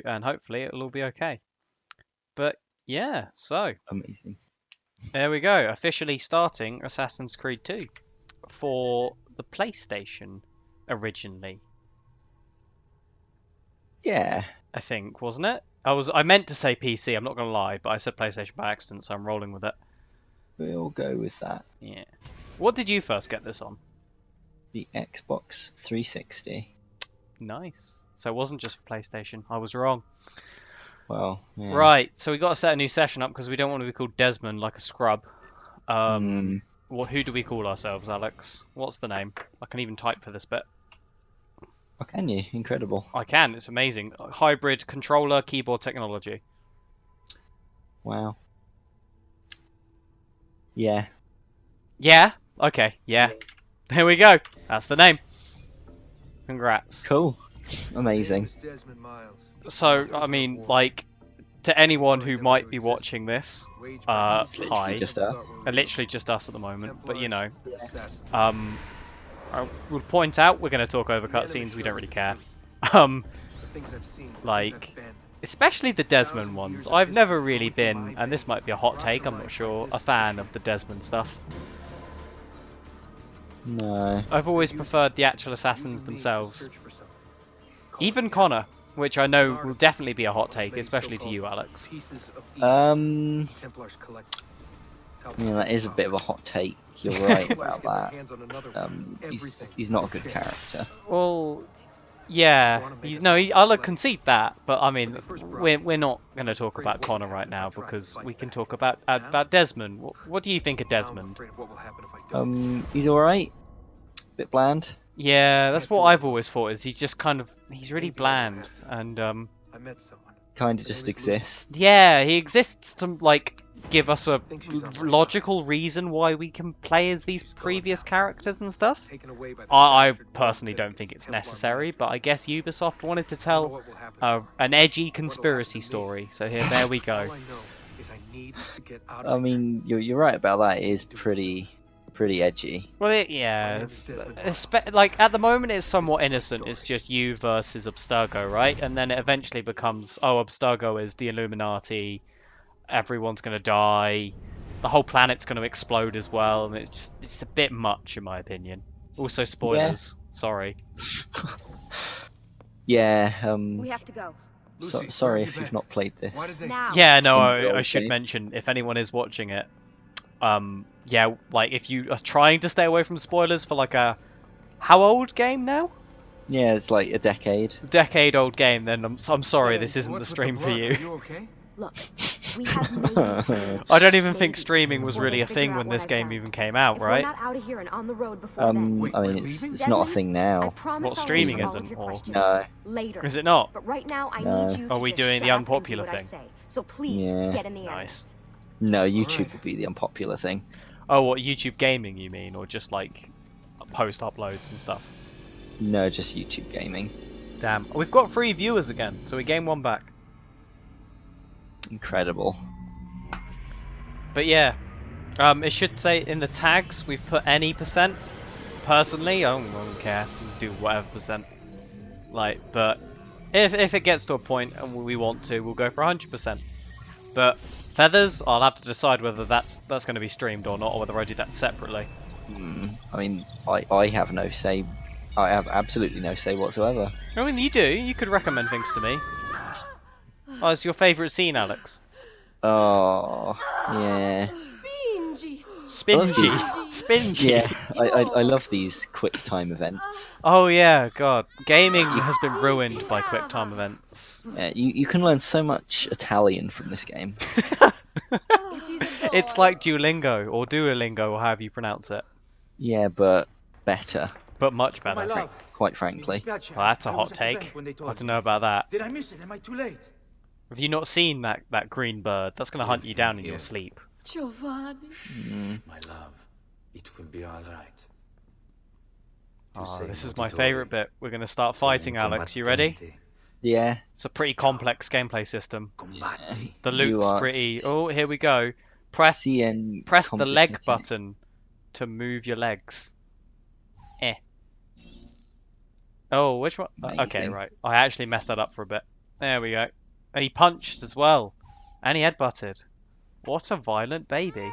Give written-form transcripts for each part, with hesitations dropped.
and hopefully it'll all be okay. But yeah, so Amazing. there we go, officially starting Assassin's Creed 2 for the PlayStation originally. Yeah. I think, wasn't it? I meant to say PC, I'm not gonna lie, but I said PlayStation by accident, so I'm rolling with it. We'll go with that. Yeah. What did you first get this on? The Xbox 360. Nice. So it wasn't just for PlayStation. I was wrong. Well, yeah. Right, so we got to set a new session up because we don't want to be called Desmond like a scrub. Who do we call ourselves, Alex? What's the name? I can even type for this bit. Oh, can you? Incredible. I can, it's amazing. Hybrid controller keyboard technology. Wow. Yeah. Yeah? Okay, yeah. There we go. That's the name. Congrats. Cool. Amazing. So, I mean, like, to anyone who might be watching this, hi. Just us. Literally just us at the moment, but you know. I would point out we're going to talk over cutscenes, we don't really care. Like, especially the Desmond ones. I've never really been, and this might be a hot take, I'm not sure, a fan of the Desmond stuff. No. I've always preferred the actual assassins themselves. Even Connor, which I know will definitely be a hot take, especially to you, Alex. Yeah, that is a bit of a hot take. You're right about that. He's not a good character. Well, yeah, I'll concede that, but I mean, we're not going to talk about Connor right now because we can talk about Desmond. What do you think of Desmond? He's all right. Bit bland. Yeah, that's what I've always thought. Is he's really bland and Kind of just exists. Yeah, he exists to like give us a logical reason why we can play as these previous characters and stuff. I personally don't think it's necessary, but I guess Ubisoft wanted to tell an edgy conspiracy story, so there we go. I mean, you're right about that. It is pretty edgy. Well, like at the moment it's somewhat innocent. It's just you versus Abstergo, right? And then it eventually becomes, oh, Abstergo is the Illuminati. Everyone's gonna die. The whole planet's gonna explode as well, and it's a bit much in my opinion. Also, spoilers. Yeah. Sorry. Yeah. We have to go. Sorry if you've not played this. Yeah, no, I should mention if anyone is watching it. Yeah, like if you are trying to stay away from spoilers for like a how old game now? Yeah, it's like a decade-old game. Then I'm sorry, this isn't the stream for you. Okay? Look, we have I don't even think streaming was really a thing when this game even came out, right? We're not out of here and on the road before I mean, it's not a thing now. What, streaming isn't? Or no. Later. Is it not? But right now, I need you to Are we doing the unpopular thing? So please get in the nice. No, YouTube will be the unpopular thing. Oh, what, YouTube gaming you mean, or just like post uploads and stuff? No, just YouTube gaming. Damn, we've got 3 viewers again, so we gained 1 back. Incredible. But yeah, it should say in the tags we've put any %. Personally, I don't care. We'll do whatever %. Like, but if it gets to a point and we want to, we'll go for 100%. But feathers, I'll have to decide whether that's going to be streamed or not, or whether I do that separately. I mean, I have no say. I have absolutely no say whatsoever. I mean, you do. You could recommend things to me. Oh, it's your favourite scene, Alex. Oh, yeah. Spingy. Spingy. Yeah, I love these quick time events. Oh yeah, God. Gaming has been ruined by quick time events. Yeah, you can learn so much Italian from this game. It's like Duolingo, or Duolingo, or however you pronounce it. Yeah, but better. But much better. Quite frankly. Well, that's a hot take. I don't know about that. Did I miss it? Am I too late? Have you not seen that green bird? That's going to hunt you down in your sleep. Giovanni. My love, it will be all right. Oh, this is my favourite bit. We're going to start fighting, Alex. You ready? Yeah. It's a pretty complex gameplay system. The loot's pretty... Oh, here we go. Press the leg button to move your legs. Oh, which one? Okay, right. I actually messed that up for a bit. There we go. He punched as well. And he headbutted. What a violent baby.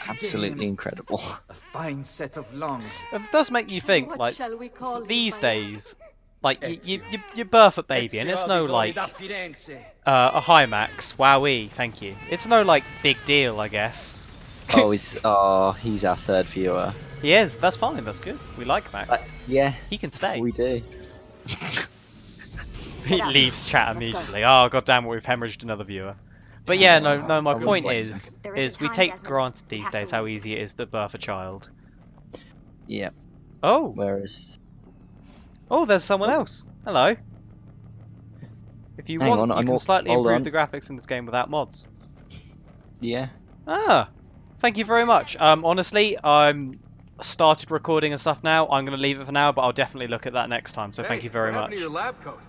Absolutely incredible. A fine set of lungs. It does make you think, What like, shall we call him, these my days, like, you birth a baby, and it's no, like, hi, Max. Wowee, thank you. It's no, like, big deal, I guess. He's our third viewer. He is. That's fine. That's good. We like Max. Yeah. He can stay. We do. He leaves chat immediately. Oh, goddamn it, we've hemorrhaged another viewer. But yeah, no, my point is we take granted these days how easy it is to birth a child. Yeah. Oh. Whereas... Oh, there's someone else. Hello. If you Hang want, on, you can slightly improve the graphics in this game without mods. Yeah. Ah, thank you very much. Honestly, I'm started recording and stuff now. I'm going to leave it for now, but I'll definitely look at that next time. So thank you very much. Your lab coat?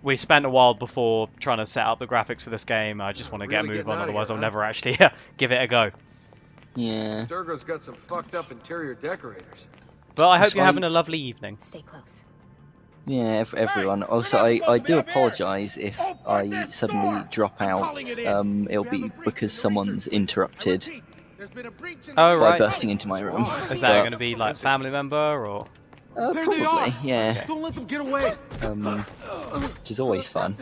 We spent a while before trying to set up the graphics for this game. I just want to get a move on, otherwise I'll never actually give it a go. Yeah. Sturgo's got some fucked up interior decorators. But I hope you're having a lovely evening. Stay close. Yeah, everyone. Also, I do apologise if I suddenly drop out. It'll be because someone's interrupted Oh, by right. bursting into my room. Is that going to be like a family member or? Probably, yeah. Don't let them get away. Which is always fun.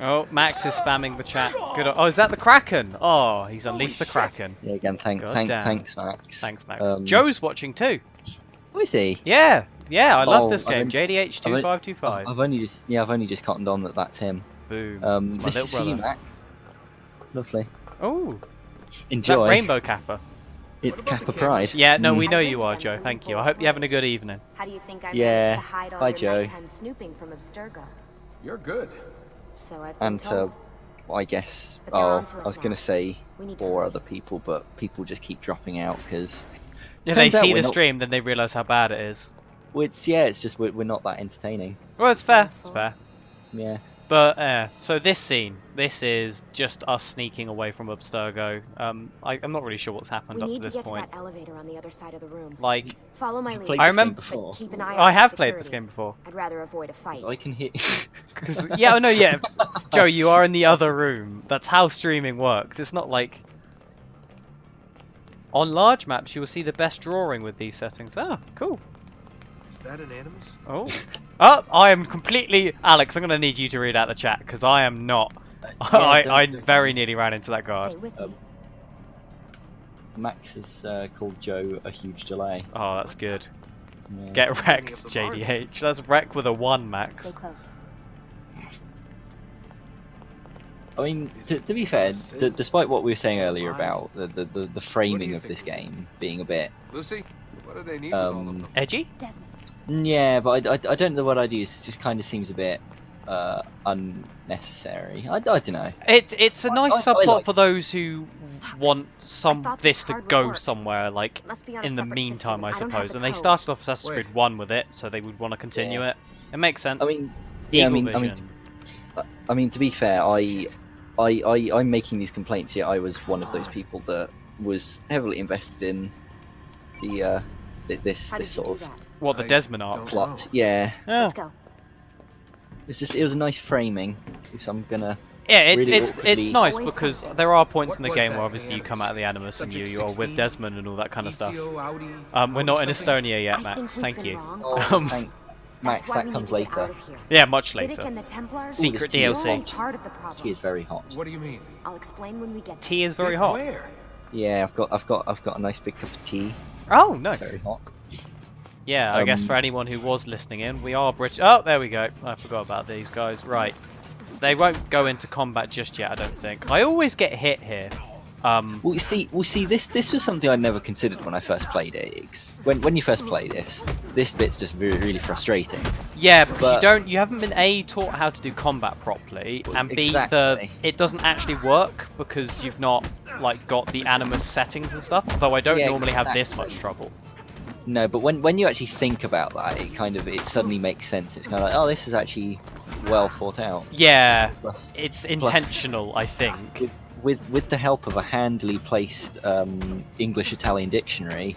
Oh, Max is spamming the chat. Good. Oh, is that the Kraken? Oh, he's unleashed the Kraken. Yeah, again, thanks, Max. Thanks, Max. Joe's watching too. Who is he? Yeah, I love this I've game. only- JDH2525. I've only just cottoned on that that's him. Boom. It's my This little is for you, brother. Mac. Lovely. Oh, Enjoy. that rainbow kappa. It's Kappa Pride. Yeah, no, we know you are, Joe. Thank you. I hope you're having a good evening. How do you think I Yeah. managed to hide all Bye, your Joe. nighttime snooping from Abstergo? You're good. So I've been And told. I guess, But they're onto I us was going now. to say We need to 4 hurry. other people, but people just keep dropping out because If they Turns out see we're the not- stream, then they realise how bad it is. it's just we're not that entertaining. Well, it's fair. It's fair. Yeah. But so this scene, this is just us sneaking away from Abstergo. I'm not really sure what's happened We up to need to this get to point. that elevator on the other side of the room. Like, Follow my You've lead. played I this game remember- before. But keep an eye I out have for played this security. game before. I'd rather avoid a fight. So I can hear. Cause, yeah, no, yeah. Joe, you are in the other room. That's how streaming works. It's not like... On large maps, you will see the best drawing with these settings. Ah, cool. Is that an animus? Oh. Oh, I am completely... Alex, I'm going to need you to read out the chat, because I am not... I very nearly ran into that guard. Stay with me. Max has called Joe a huge delay. Oh, that's good. Yeah. Get wrecked, JDH. That's wreck with a 1, Max. Stay close. I mean, to be fair, despite what we were saying earlier about the framing of this game being a bit, Lucy, what do they need with all of them? Edgy? Desmond. yeah, but I don't know what I do. It just kind of seems a bit unnecessary. I don't know. It's a nice I subplot like for those who want thought this this to card would go work. somewhere, like It must be on a in the separate meantime, system. I don't have suppose. the And they code. started off Assassin's Wait. Creed 1 with it, so they would want to continue it. It makes sense. I mean, yeah, Eagle Vision. I mean, to be fair, I'm making these complaints here. I was one of those people that was heavily invested in the this How did you sort do of that? What, the I Desmond arc? don't- plot. Yeah, Yeah. Let's go. it was a nice framing. Which I'm gonna. Yeah, it's really it's awkwardly- nice Always because something. there are points in What the was game that where in obviously the you come out of the Animus and Subject you're with 16? Desmond and all that kind of stuff. ECO, Audi, We're not in something? Estonia yet, I Max. think we've Thank been you. wrong. Oh, thank Max, That's why that we comes need to get out later. of here. Yeah, much Vidic later. and the Templars. Secret Ooh, You're DLC. only part of the problem. Tea is very hot. What do you mean? I'll explain when we get Tea is there. very Get hot. Where? Yeah, I've got a nice big cup of tea. Oh, nice. Very hot. Yeah, I guess for anyone who was listening in, we are British. Oh, there we go. I forgot about these guys. Right. They won't go into combat just yet, I don't think. I always get hit here. Well, you see, this was something I never considered when I first played it. When you first play this bit's just really, really frustrating. Yeah, because But- you haven't been taught how to do combat properly, Well, and exactly. it doesn't actually work because you've not like got the Animus settings and stuff. Though I don't Yeah, normally have this exactly. much trouble. No, but when you actually think about that, it suddenly makes sense. It's kind of like, oh, this is actually well thought out. Yeah, Plus, it's intentional, I think. with the help of a handily placed English-Italian dictionary,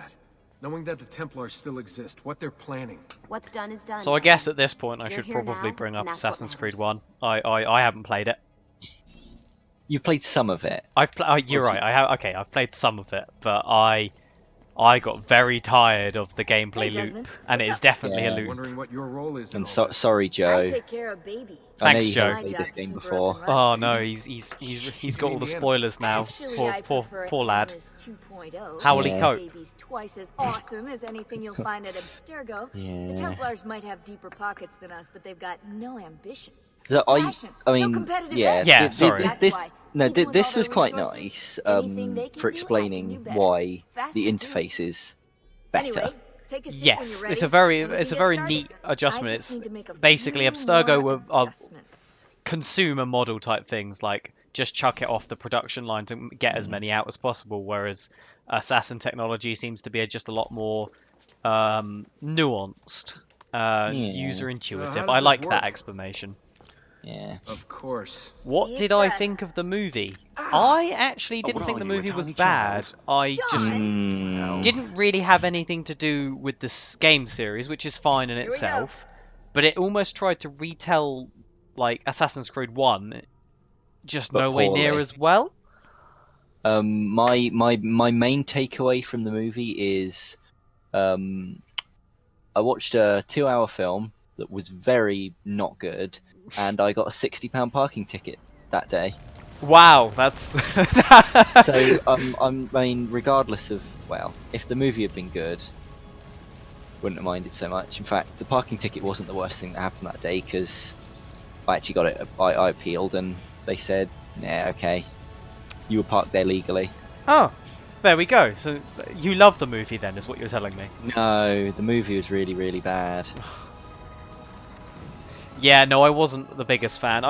that. Knowing that the Templars still exist, what they're planning. What's done is done. So I guess at this point I You're should here probably now, bring up and that's what Assassin's Creed matters. 1. I haven't played it. You played some of it. You're right. I've played some of it, but I got very tired of the gameplay Hey, loop, Desmond. and it is definitely Yeah. a loop. Wondering what your role is. And in all this. sorry, I Joe. take care of baby. I know Thanks, you Joe. haven't played this game before. Oh no, he's got all the spoilers now. Actually, Poor I poor prefer poor lad. Animus 2.0. How will Yeah. he cope? Baby's twice as awesome as anything you'll find at Abstergo. Yeah. The Templars might have deeper pockets than us, but they've got no ambition. So Passion. I No mean, competitive yeah, edge. Yeah, sorry. This, That's why, no, even with this all was their quite resources, nice anything they can for do, I can do explaining better. why Faster, the too. interface is better. Anyway, take a seat when Yes, you're ready, it's a very and we can get very started. neat adjustment. I just It's need to make a basically few Abstergo more are adjustments. consumer model type things, like just chuck it off the production line to get as many out as possible, whereas Assassin technology seems to be just a lot more nuanced, user intuitive. how I does this like that work? explanation. Yeah. Of course. What Deep did I breath. think of the movie? I actually didn't what think are the you, a movie was tiny bad. child? I just Sean! didn't really have anything to do with this game series, which is fine in Here we go. itself. But it almost tried to retell like Assassin's Creed 1, just But nowhere near poorly. as well. My main takeaway from the movie is, I watched a 2-hour film that was very not good, and I got a £60 parking ticket that day. Wow, that's So I mean, regardless of, well, if the movie had been good, wouldn't have minded so much. In fact, the parking ticket wasn't the worst thing that happened that day, because I actually got it. I appealed, and they said, "Nah, okay, you were parked there legally." Oh, there we go. So you love the movie then, is what you're telling me? No, the movie was really, really bad. Yeah, no, I wasn't the biggest fan.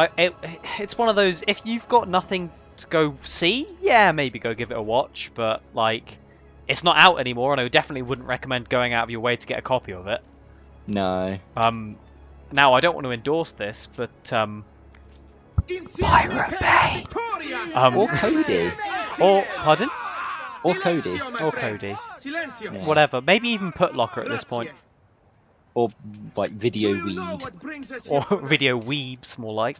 It's one of those, if you've got nothing to go see, yeah, maybe go give it a watch, but like, it's not out anymore, and I definitely wouldn't recommend going out of your way to get a copy of it. No. Now I don't want to endorse this, but Pirate Bay. Or Cody. Or pardon? Or Cody. Or Cody. Yeah. Whatever. Maybe even Put Locker at this point. Or like Video Weed. Or Video Weebs, more like.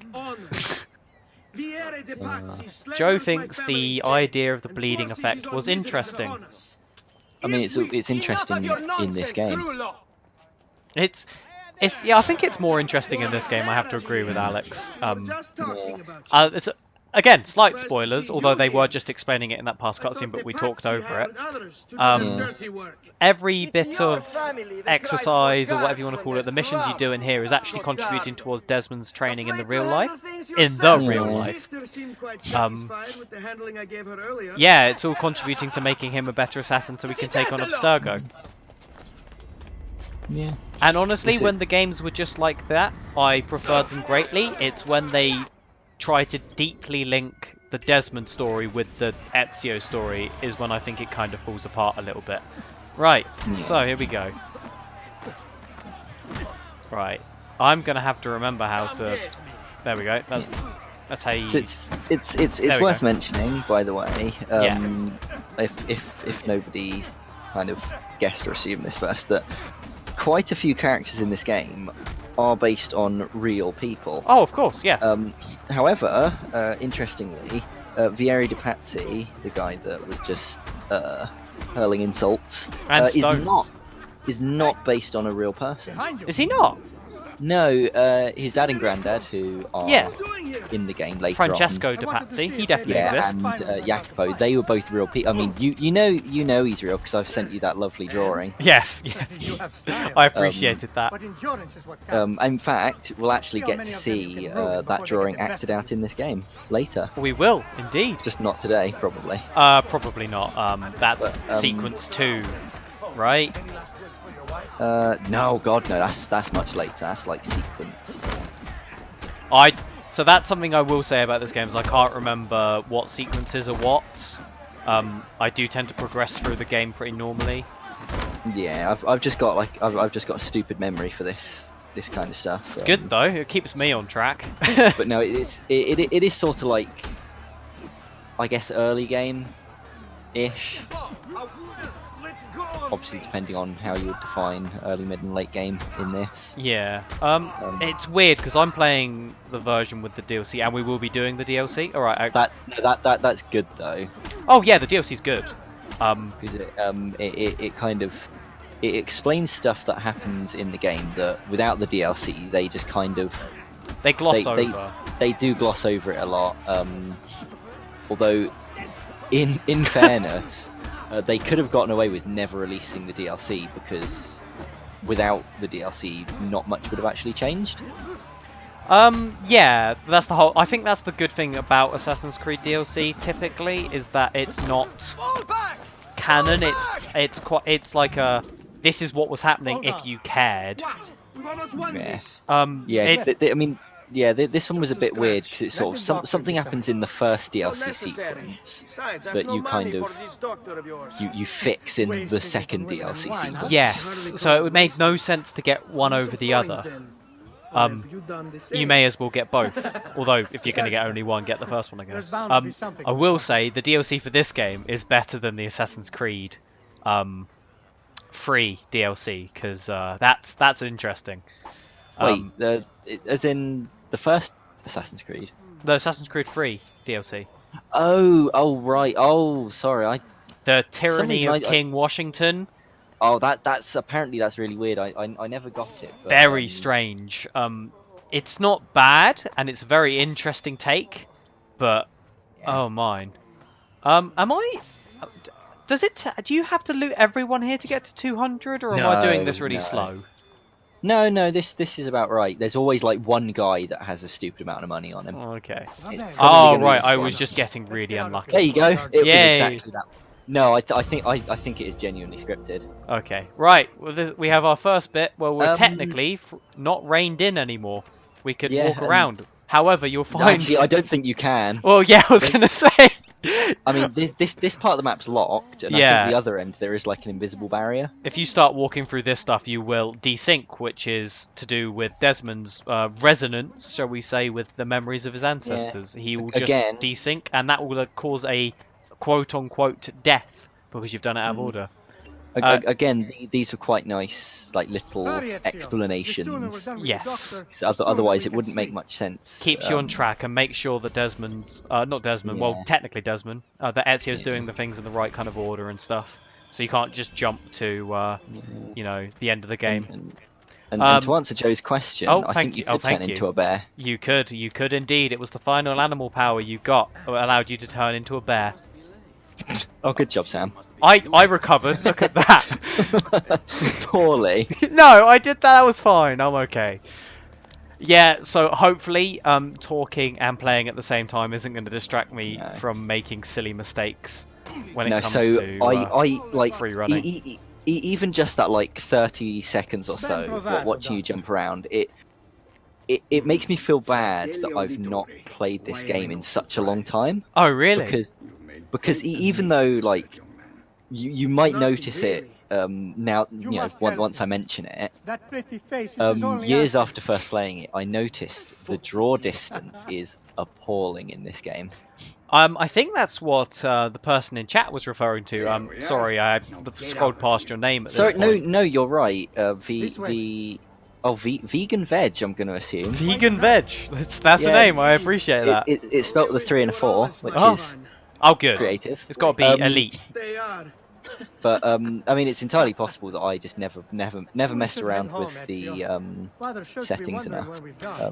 Joe thinks the idea of the bleeding effect was interesting. I mean, it's interesting in this game. It's yeah, I think it's more interesting in this game. I have to agree with Alex. It's, again, slight spoilers, although they were just explaining it in that past cutscene, but we talked over it. Every bit of exercise, or whatever you want to call it, the missions you do in here is actually contributing towards Desmond's training in the real life. In the real life. Yeah, it's all contributing to making him a better assassin so we can take on Abstergo. Yeah. And honestly, That's it. when the games were just like that, I preferred them greatly. It's when they try to deeply link the Desmond story with the Ezio story is when I think it kind of falls apart a little bit. Right, so here we go. Right, I'm gonna have to remember how to. There we go. That's how you. So it's There we worth go. mentioning, by the way, Yeah. if nobody kind of guessed or assumed this first, that quite a few characters in this game are based on real people. Oh, of course, yes. However, interestingly, Vieri de Pazzi, the guy that was just hurling insults, And is stones. not based on a real person. Is he not? No, his dad and granddad, who are Yeah. in the game later Francesco de Pazzi, he definitely on, exists. and Jacopo, they were both real people. I mean, you know he's real because I've sent you that lovely drawing. Yes, I appreciated that. In fact, we'll actually get to see that drawing acted out in this game later. We will, indeed. Just not today, probably. Probably not. That's But, sequence 2, right? No, God, no. That's much later. That's like sequence. So that's something I will say about this game is I can't remember what sequences are what. I do tend to progress through the game pretty normally. Yeah, I've just got I've just got a stupid memory for this kind of stuff. It's good though. It keeps me on track. But no, it is sort of like, I guess, early game ish. obviously depending on how you would define early, mid, and late game in this. Yeah. It's weird because I'm playing the version with the DLC, and we will be doing the DLC. All right. That's good though. Oh yeah, the DLC's good. Because it kind of it explains stuff that happens in the game that without the DLC they just kind of they gloss over. They do gloss over it a lot. Although, in fairness, they could have gotten away with never releasing the DLC because without the DLC, not much would have actually changed. Yeah, that's the whole. I think that's the good thing about Assassin's Creed DLC. Typically, is that it's not canon. It's like a. This is what was happening if you cared. This one was a bit weird because it's sort of something happens in the first DLC sequence that you kind of you fix in the second DLC sequence. Yes, so it made no sense to get one over the other. You may as well get both. Although, if you're going to get only one, get the first one, I guess. I will say the DLC for this game is better than the Assassin's Creed free DLC because that's interesting. Wait, as in the first Assassin's Creed? The Assassin's Creed free DLC. Oh, right. Oh, sorry. The Tyranny of King Washington. Oh, that's apparently that's really weird. I never got it. But, very strange. It's not bad, and it's a very interesting take, but oh mine. Am I? Does it? Do you have to loot everyone here to get to 200, or am I doing this really slow? No. This is about right. There's always like one guy that has a stupid amount of money on him. Okay. Oh right, I was just getting really unlucky. There you go. It Yay. was exactly that. No, I think it is genuinely scripted. Okay, right. Well, we have our first bit where we're technically not reined in anymore. We could walk around. However, you'll find. Actually, I don't think you can. Well, yeah, I was gonna say. I mean, this part of the map's locked, and I think the other end there is like an invisible barrier. If you start walking through this stuff, you will desync, which is to do with Desmond's resonance, shall we say, with the memories of his ancestors. He will just desync, and that will cause a quote-unquote death because you've done it out of order. Again, these were quite nice, like little explanations. Yes. Otherwise, it wouldn't make much sense. Keeps you on track and makes sure that Desmond's not Desmond. Yeah. Well, technically Desmond. That Ezio's doing the things in the right kind of order and stuff. So you can't just jump to, you know, the end of the game. And to answer Joe's question, I think you could turn into a bear. You could indeed. It was the final animal power you got that allowed you to turn into a bear. Oh, good job, Sam. I recovered. Look at that. Poorly. No, I did that. That was fine. I'm okay. Yeah, so hopefully talking and playing at the same time isn't going to distract me from making silly mistakes when it comes to I like free running. Even just that like 30 seconds or so watching you jump around, it makes me feel bad that I've not played this game in such a long time. Oh, really? Because even though like you might notice it now, you know, once I mention it, years after first playing it, I noticed the draw distance is appalling in this game. I think that's what the person in chat was referring to. Sorry, I scrolled past your name at this point. No, you're right. Vegan veg, I'm going to assume. Vegan veg. That's the name. I appreciate that. It's spelled with a 3 and a 4, which is good. Creative. It's got to be elite. But I mean, it's entirely possible that I just never messed around with the settings enough.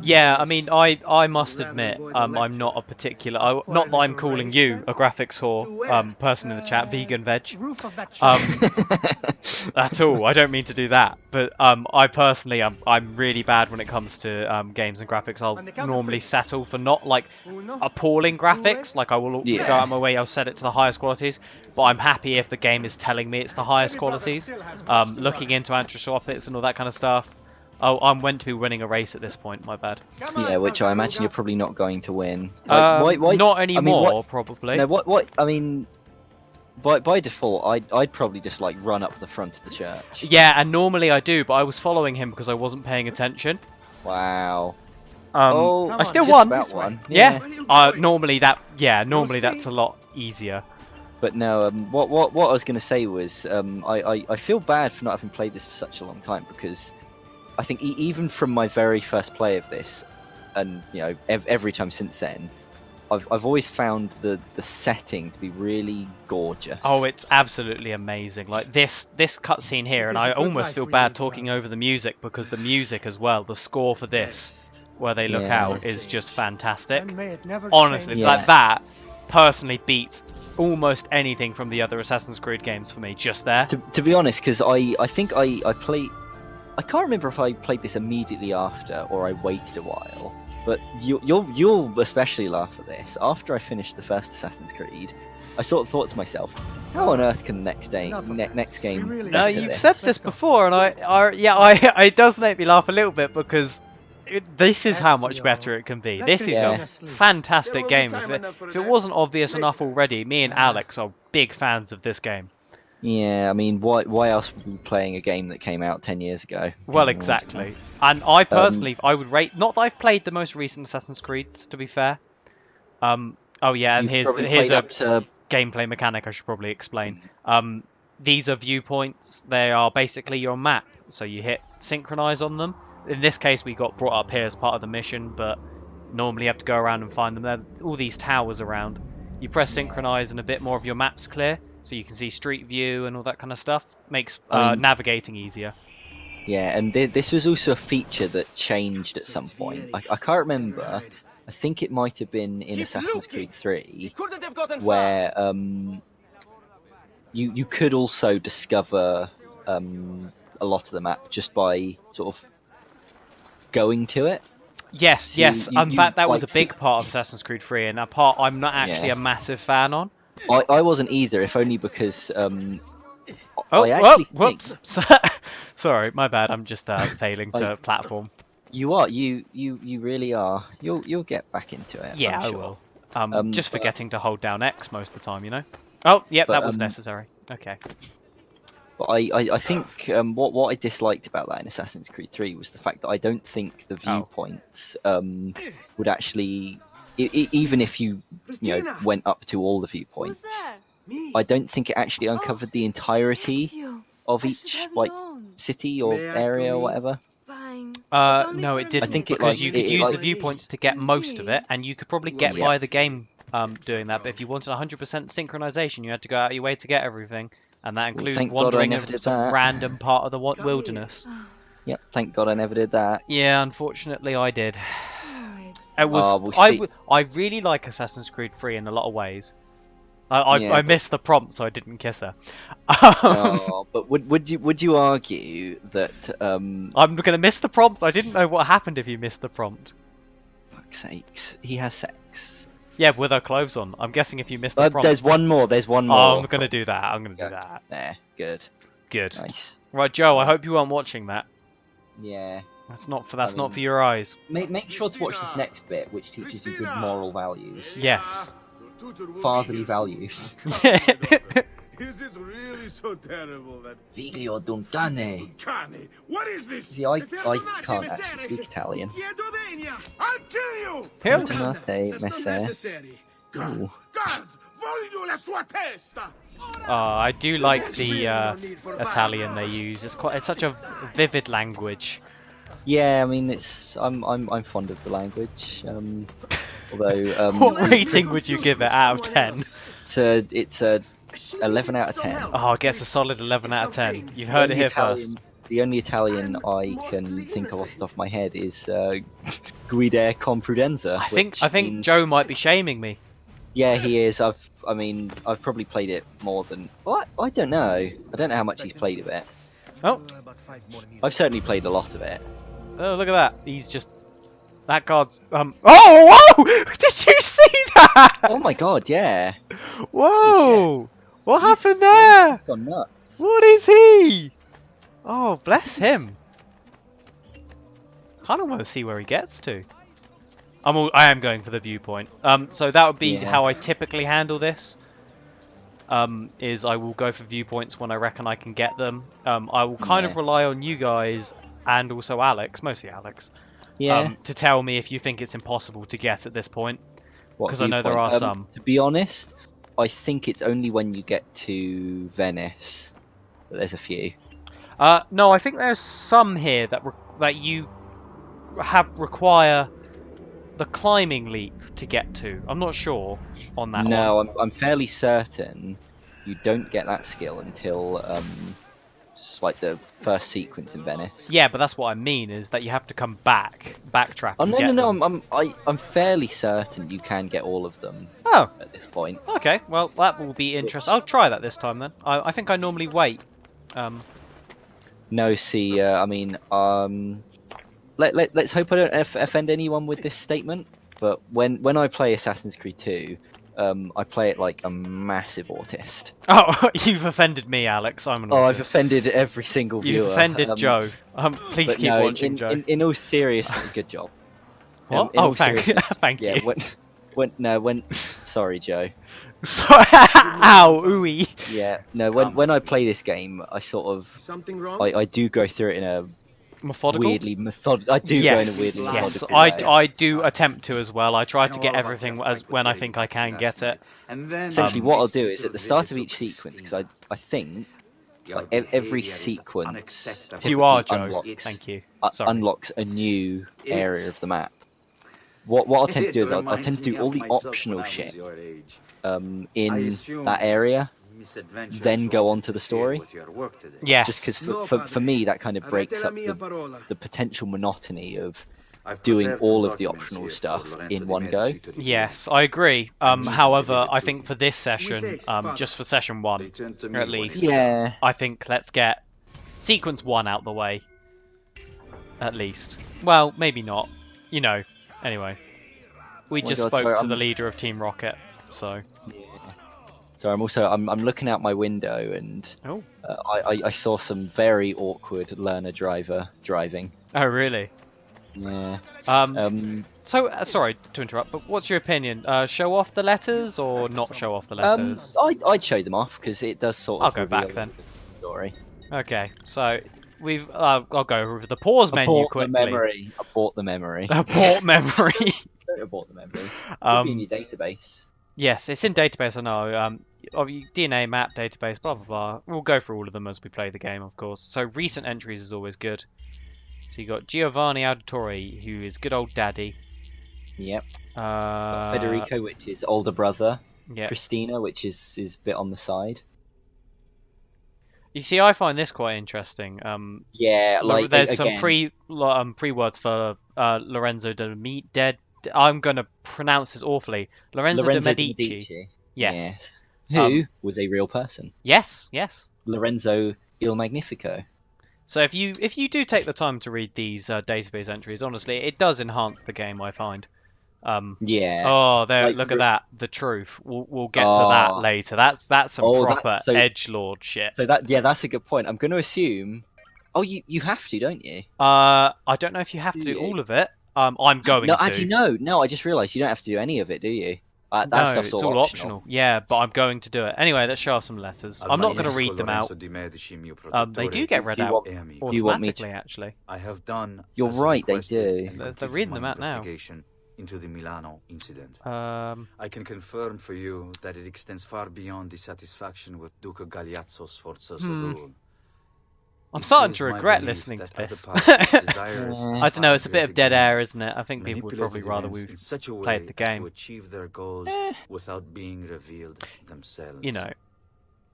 Yeah, I mean, I must admit, I'm not a particular. Not that I'm calling you a graphics whore, person in the chat, vegan veg. At all. I don't mean to do that. But I personally, I'm really bad when it comes to games and graphics. I'll normally settle for not like appalling graphics. Like I will go out of my way. I'll set it to the highest qualities. But I'm happy if the game is telling me it's the highest qualities. Looking into anisotropics and all that kind of stuff. Oh, I'm meant to be winning a race at this point. My bad. Yeah, which I imagine you're probably not going to win. Like, why, not anymore, I mean, probably. No, what? I mean, by default, I'd probably just like run up the front of the church. Yeah, and normally I do, but I was following him because I wasn't paying attention. Wow. I still won. One. Yeah. Normally that's a lot easier. But no, what I was going to say was, I feel bad for not having played this for such a long time, because I think even from my very first play of this, and you know every time since then, I've always found the setting to be really gorgeous. Oh, it's absolutely amazing. Like this cutscene here, and I almost feel bad talking over the music, because the music as well, the score for this, where they look out, is just fantastic. Honestly, like that personally beats almost anything from the other Assassin's Creed games for me, just there. To be honest, because I think I played... I can't remember if I played this immediately after or I waited a while, but you'll especially laugh at this. After I finished the first Assassin's Creed, I sort of thought to myself, how on earth can the next game No, you've said this before, and it does make me laugh a little bit, because this is how much better it can be. This is a fantastic game. If it wasn't obvious enough already, me and Alex are big fans of this game. Yeah, I mean, why else would we be playing a game that came out 10 years ago? Well, exactly. And I personally, I would rate... Not that I've played the most recent Assassin's Creeds, to be fair. Oh yeah, and here's a gameplay mechanic I should probably explain. These are viewpoints. They are basically your map. So you hit synchronize on them. In this case, we got brought up here as part of the mission, but normally you have to go around and find them. There are all these towers around. You press synchronize and a bit more of your map's clear, so you can see street view and all that kind of stuff. Makes navigating easier. Yeah, and this was also a feature that changed at some point. I can't remember. I think it might have been in Assassin's Creed 3, where you could also discover a lot of the map just by sort of going to it. Yes. In fact, that was a big part of Assassin's Creed 3, and a part I'm not actually a massive fan on. I wasn't either, if only because whoops. Sorry, my bad. I'm just failing to platform. You are. You really are. You'll get back into it. Yeah, I'm sure. I will. Just forgetting to hold down X most of the time, you know. Oh, yep, that was necessary. Okay. But I think what I disliked about that in Assassin's Creed 3 was the fact that I don't think the viewpoints would actually, even if you went up to all the viewpoints, I don't think it actually uncovered the entirety of each city or area or whatever. No, it didn't. I think because you could use the viewpoints to get most of it, and you could probably get by the game doing that. But if you wanted 100% synchronization, you had to go out of your way to get everything. And that includes wandering into some random part of the wilderness. Yep, thank God I never did that. Yeah, unfortunately I did. It was. I really like Assassin's Creed 3 in a lot of ways. I missed the prompt, so I didn't kiss her. But would you argue that I'm gonna miss the prompt? I didn't know what happened if you missed the prompt. Fuck's sakes, he has sex. Yeah, with her clothes on. I'm guessing if you missed the prompt. There's one more. Oh, I'm gonna do that. I'm gonna do that. There, good. Nice. Right, Joe. I hope you weren't watching that. Yeah. That's not for your eyes. Make sure to watch this next bit, which teaches you good moral values. Yes. Fatherly values. Is it really so terrible that... Figlio d'un cane. What is this? See, I can't actually speak Italian. I'll kill you! Fortunate messer. Ooh. I do like the Italian they use. It's such a vivid language. Yeah, I mean I'm fond of the language. Although what rating would you give it out of 10? It's a 11 out of 10. Oh, it gets a solid 11 out of 10. You heard it here first. The only Italian I can think of off the top of my head is Guida con prudenza. I think Joe might be shaming me. Yeah, he is. I've probably played it more than... What? I don't know. I don't know how much he's played of it. Oh. I've certainly played a lot of it. Oh, look at that. He's just... That guard's... Oh, whoa! Did you see that? Oh my god, yeah. Whoa! What happened there? He's gone nuts. What is he? Oh, bless him. Kind of want to see where he gets to. I am going for the viewpoint. So that would be how I typically handle this. Is I will go for viewpoints when I reckon I can get them. I will kind of rely on you guys and also Alex, mostly Alex, to tell me if you think it's impossible to get at this point. Because I know there are some. To be honest, I think it's only when you get to Venice that there's a few. No, I think there's some here that you require the climbing leap to get to. I'm not sure on that one. No, I'm fairly certain you don't get that skill until like the first sequence in Venice. Yeah, but that's what I mean, is that you have to come backtrack. Oh and no, get no, them. no! I'm fairly certain you can get all of them. Oh, at this point. okay. Well, that will be interesting. I'll try that this time then. I think I normally wait. No, see, I mean, let's hope I don't offend anyone with this statement. But when I play Assassin's Creed 2, I play it like a massive autist. Oh, you've offended me, Alex. I'm an Oh, I've autist. offended every single viewer. You've offended Joe. Please keep watching, Joe. In all seriousness, good job. What? In all Thank seriousness, you. Yeah, sorry, Joe. Sorry. Ow, ooey. Yeah, no, when I play this game, I sort of, Something wrong? I do go through it in a Methodical? weirdly methodical. I do go in a weirdly yes. methodical way. I do attempt to as well. I try to get everything as when I think I can get it. Essentially, what I'll do is at the start of each sequence, because I think like, every sequence You are, typically Joe. unlocks, Thank you. Sorry. unlocks a new area of the map. What I'll tend to do is I'll tend to do all the optional shit in that area, then go on to the story. Yes. Just because for me that kind of breaks up the potential monotony of doing all of the optional stuff in one go. Yes, I agree. However, I think for this session, just for session 1, at least, Yeah. I think let's get sequence 1 out the way. At least. Well, maybe not. You know. Anyway. We Oh my just God, spoke sorry, to the leader of Team Rocket, so... So I'm looking out my window and Oh. I saw some very awkward learner driver driving. Oh, really? Yeah. So, sorry to interrupt, but what's your opinion? Show off the letters or not show off the letters? I'd show them off because it does sort of. I'll go back reveal then. the story. Okay, so we've. I'll go over the pause menu quickly. Abort the memory. Abort memory. Don't abort the memory. It'll be in your database. Yes, it's in database. I know. DNA map database. Blah blah blah. We'll go through all of them as we play the game, of course. So recent entries is always good. So you got Giovanni Auditore, who is good old daddy. Yep. Federico, which is older brother. Yep. Christina, which is a bit on the side. You see, I find this quite interesting. Yeah, like there's again, some pre words for Lorenzo de I'm gonna pronounce this awfully. Lorenzo de Medici. Yes. Who was a real person. Yes. Yes. Lorenzo Il Magnifico. So if you do take the time to read these database entries, honestly, it does enhance the game. I find. Yeah. Oh, there! Like, look at that. The truth. We'll get to that later. That's some proper edgelord shit. So that's a good point. I'm going to assume. Oh, you have to, don't you? I don't know if you have to do all of it. I'm going no, to. Actually, no. I just realised you don't have to do any of it, do you? That no, stuff's it's all optional. Yeah, but I'm going to do it anyway. Let's show off some letters. I'm not going to read them out. They do get read out automatically, actually. I have done. You're right, they do. They're reading them out now. Into the Milano incident. I can confirm for you that it extends far beyond dissatisfaction with Duca Galeazzo's forces of rule. I'm starting to regret listening to this. I don't know, it's a bit of dead air, isn't it? I think people would probably rather we played the game. To achieve their goals without being revealed themselves. You know.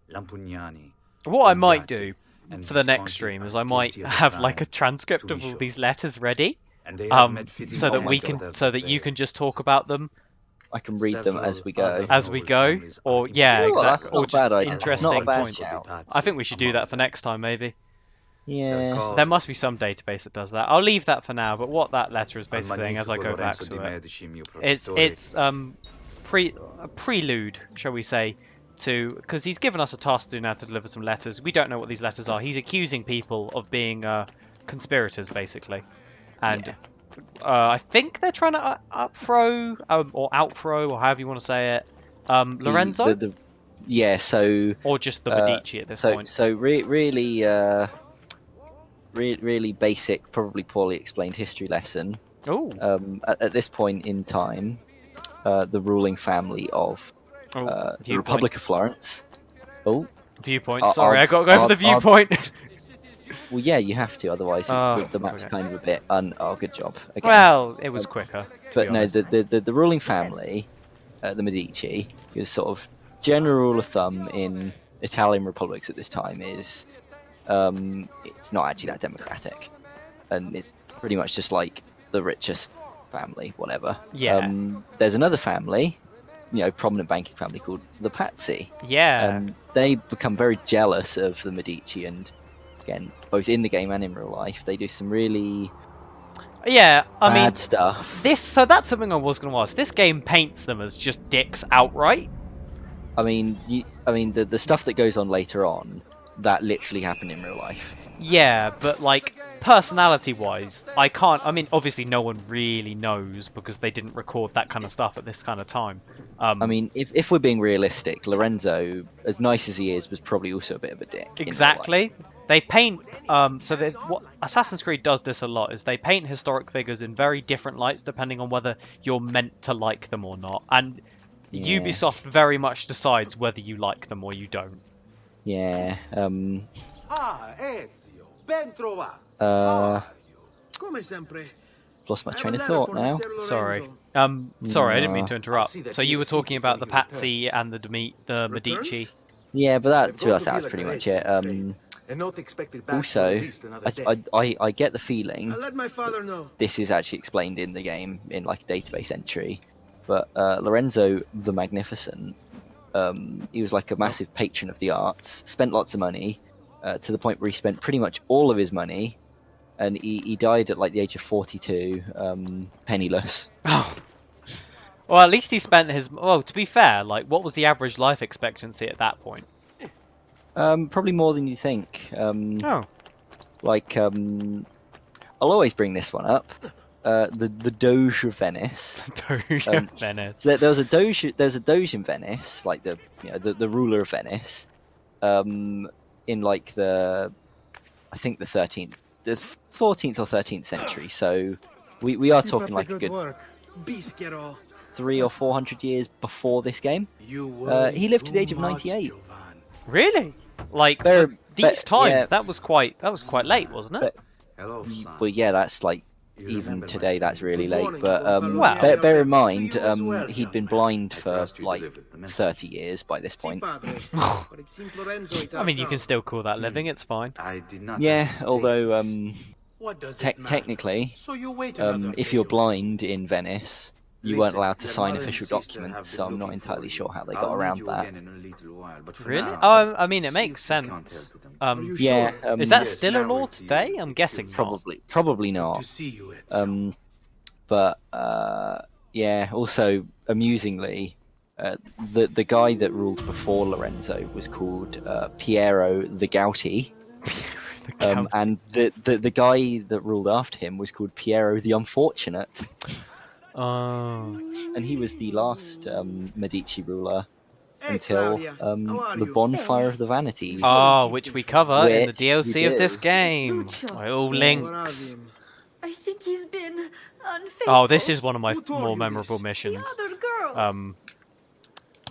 Lampugnani. What I might do for the next stream is I might have like a transcript of all these letters ready. So that you can just talk about them. I can read them as we go. Or yeah, exactly. That's not a bad idea. Interesting point. I think we should do that for next time, maybe. Yeah. There must be some database that does that. I'll leave that for now. But what that letter is basically saying, as I go back to it, it's a prelude, shall we say, to because he's given us a task to do now to deliver some letters. We don't know what these letters are. He's accusing people of being conspirators, basically. And I think they're trying to outthrow or however you want to say it. Lorenzo? Or just the Medici at this point. So really basic, probably poorly explained history lesson. Oh. At this point in time, the ruling family of Oh, the viewpoint. Republic of Florence. Oh, Viewpoint. Sorry, I got to go for the viewpoint. well, yeah, you have to, otherwise Oh, the map's okay. kind of a bit. Oh, good job. Again. Well, it was quicker. But no, the ruling family, the Medici, is sort of general rule of thumb in Italian republics at this time is it's not actually that democratic, and it's pretty much just like the richest family, whatever. Yeah. There's another family, prominent banking family called the Pazzi. Yeah. They become very jealous of the Medici, and again, both in the game and in real life, they do some really Yeah, I mean, bad stuff. so that's something I was going to ask. This game paints them as just dicks outright. I mean, the stuff that goes on later on, that literally happened in real life. Yeah, but like personality-wise, I mean, obviously no one really knows because they didn't record that kind of stuff at this kind of time. I mean, if we're being realistic, Lorenzo, as nice as he is, was probably also a bit of a dick. Exactly. They paint what Assassin's Creed does this a lot is they paint historic figures in very different lights depending on whether you're meant to like them or not, and Ubisoft very much decides whether you like them or you don't. Yeah. Ah, Ezio, ben trovato. Come sempre. Lost my train of thought now. Sorry. Sorry, I didn't mean to interrupt. So you were talking about the Pazzi and the Medici. Yeah, but that's pretty much it. Also, I get the feeling I'll let my father know. this is actually explained in the game in like a database entry, but Lorenzo the Magnificent, he was like a massive patron of the arts, spent lots of money, to the point where he spent pretty much all of his money, and he died at like the age of 42, penniless. Oh. Well, at least he spent his... Well, to be fair, like, what was the average life expectancy at that point? Probably more than you think. Like, I'll always bring this one up. The Doge of Venice. Doge of Venice. So there was a Doge. There's a Doge in Venice, like the ruler of Venice, in like I think the 14th or 13th century. So we are talking like a good 300 or 400 years before this game. He lived to the age of 98. Really? Like these times, yeah. That was quite late, wasn't it? Well, yeah, that's like even today that's really late. But bear in mind, he'd been blind for like 30 years by this point. I mean, you can still call that living. It's fine. Yeah, although technically, if you're blind in Venice, you weren't allowed to sign official documents, so I'm not entirely sure how they got around that. Really? Oh, I mean, it makes sense. Yeah. Is that still a law today? I'm guessing probably not. But yeah. Also, amusingly, the guy that ruled before Lorenzo was called Piero the Gouty. And the guy that ruled after him was called Piero the Unfortunate. Oh. And he was the last Medici ruler until the Bonfire of the Vanities. Oh, which we cover in the DLC of this game. It all links. I think he's been unfaithful. Oh, this is one of my more memorable missions.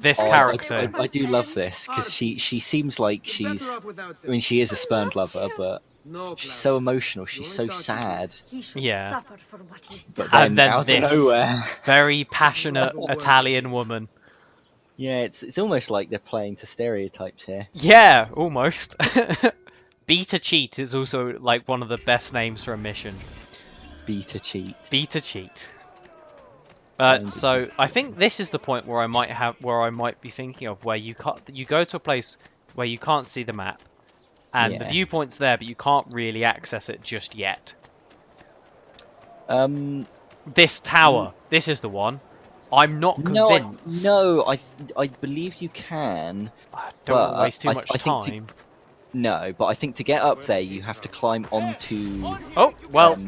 This character. I do love this because she seems like she's. I mean, she is a spurned lover, but she's so emotional. She's so sad. Yeah. But then, and then out this of nowhere, very passionate Italian woman. Yeah, it's almost like they're playing to stereotypes here. Yeah, almost. Beta Cheat is also like one of the best names for a mission. Beta Cheat. Beta Cheat. So I think this is the point where I might be thinking of where you go to a place where you can't see the map, and the viewpoint's there, but you can't really access it just yet. This tower. This is the one. I'm not convinced. No, I believe you can. Don't want to waste too much time. No, but I think to get up there you have to climb onto. Oh well.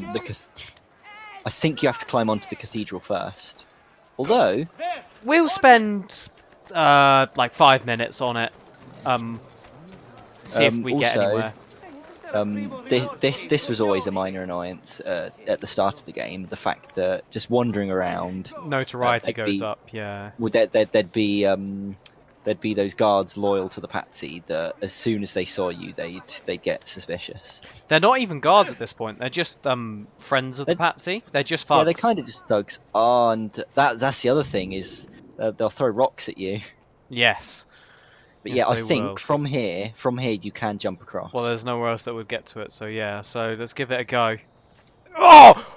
I think you have to climb onto the cathedral first. Although we'll spend like 5 minutes on it. See if we get anywhere. This was always a minor annoyance at the start of the game. The fact that just wandering around, notoriety goes up. Yeah. Would there'd be there'd be those guards loyal to the patsy that as soon as they saw you, they'd get suspicious. They're not even guards at this point. They're just friends of the patsy. They're just thugs. Yeah, they're kind of just thugs. Oh, and that's the other thing is they'll throw rocks at you. Yes. But Yes, yeah, I they think will. from here you can jump across. Well, there's nowhere else that would get to it, so yeah. So let's give it a go. Oh!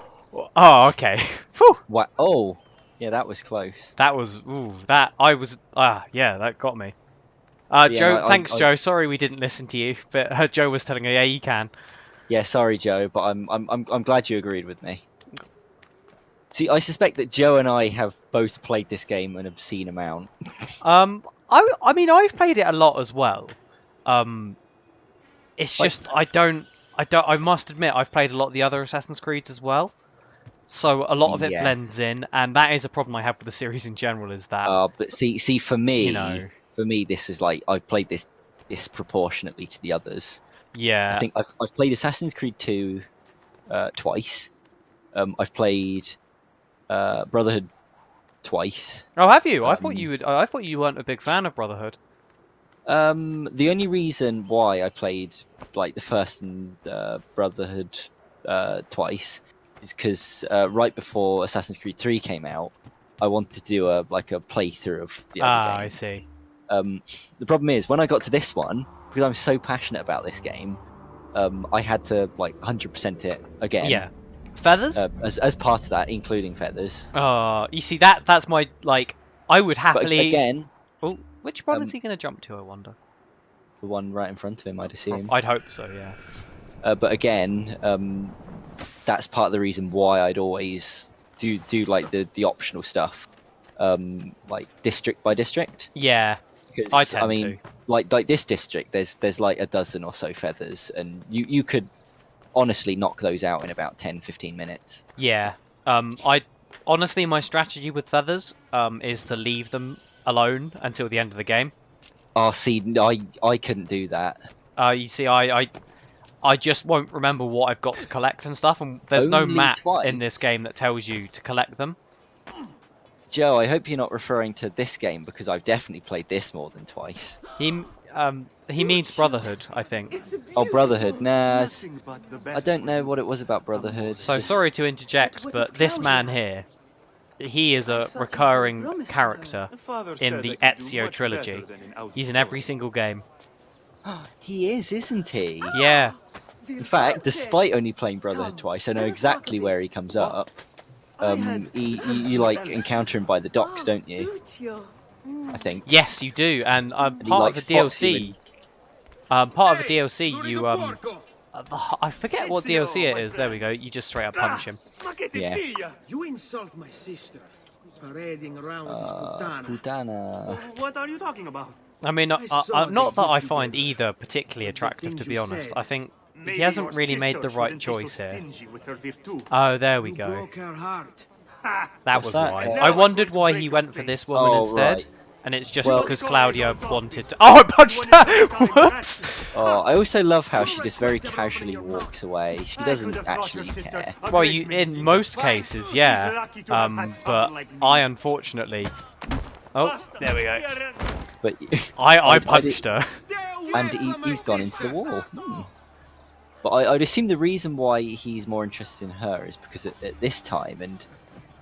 Oh, okay. Phew! What? Oh, yeah, that was close. That was... Ooh, that... I was... yeah, that got me. Yeah, Joe, no, thanks, Joe. Sorry we didn't listen to you, but Joe was telling her, yeah, you can. Yeah, sorry, Joe, but I'm glad you agreed with me. See, I suspect that Joe and I have both played this game an obscene amount. I mean, I've played it a lot as well. It's just I must admit I've played a lot of the other Assassin's Creeds as well. So a lot of it Yes. blends in, and that is a problem I have with the series in general. Is that But see, for me, you know, this is like I've played this disproportionately to the others. yeah, I think I've played Assassin's Creed 2 twice. I've played Brotherhood twice. Oh, have you? I thought you would. I thought you weren't a big fan of Brotherhood. The only reason why I played like the first and Brotherhood twice is because right before Assassin's Creed 3 came out, I wanted to do a playthrough of the other game. I see. The problem is when I got to this one, because I'm so passionate about this game, I had to 100% it again. Yeah, Feathers. As part of that, including Feathers. You see that's my I would But happily. again, Oh, which one is he going to jump to? I wonder. the one right in front of him, I'd assume. I'd hope so. Yeah. But again, that's part of the reason why I'd always do like the optional stuff, like district by district. Yeah. Because I tend mean, to. like this district, there's like a dozen or so feathers, and you could honestly knock those out in about 10-15 minutes. Yeah. I honestly, my strategy with Feathers is to leave them alone until the end of the game. Oh, see, I couldn't do that. You see, I just won't remember what I've got to collect and stuff, and there's no Only map twice? in this game that tells you to collect them. Joe, I hope you're not referring to this game, because I've definitely played this more than twice. He means Brotherhood, I think. Oh, Brotherhood. Nah, I don't know what it was about Brotherhood. So sorry to interject, but this man here, he is a recurring character in the Ezio trilogy. He's in every single game. He is, isn't he? Yeah. In fact, despite only playing Brotherhood twice, I know exactly where he comes up. You like encounter him by the docks, don't you? I think. Yes, you do, and part like, of the spots you DLC. Part of the DLC, you I forget what DLC it is. There we go. You just straight up punch him. Yeah. You insult my sister. Parading around with this Putana. What are you talking about? I mean, not that I find either particularly attractive, to be honest. I think he hasn't really made the right choice here. Oh, there we go. broke her heart. That was that? why. I wondered why he went for this woman Oh, instead. right. And it's just Well- because Claudia wanted to... Oh, I punched her! Whoops! Oh, I also love how she just very casually walks away. She doesn't actually care. Well, in most cases, yeah. But I unfortunately... Oh, there we go. But I punched her. and he's gone into the wall. But I'd assume the reason why he's more interested in her is because at this time, and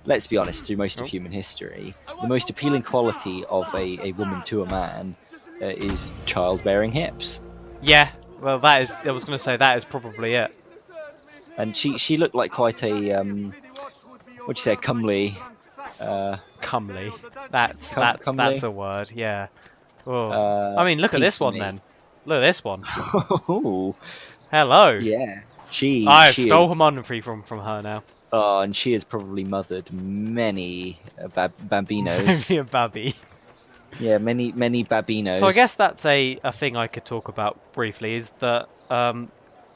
let's be honest, through most of human history, the most appealing quality of a woman to a man is childbearing hips. Yeah, well, that is... I was going to say, that is probably it. And she looked like quite a what'd you say, comely. Comely. That's comely? a word, yeah. Oh. I mean, look at this one me. then. Look at this one. Oh, Hello. yeah. I she stole is- her monetary from her now. Oh, and she has probably mothered many bambinos. Maybe a babby. Yeah, many babinos. So I guess that's a thing I could talk about briefly, is that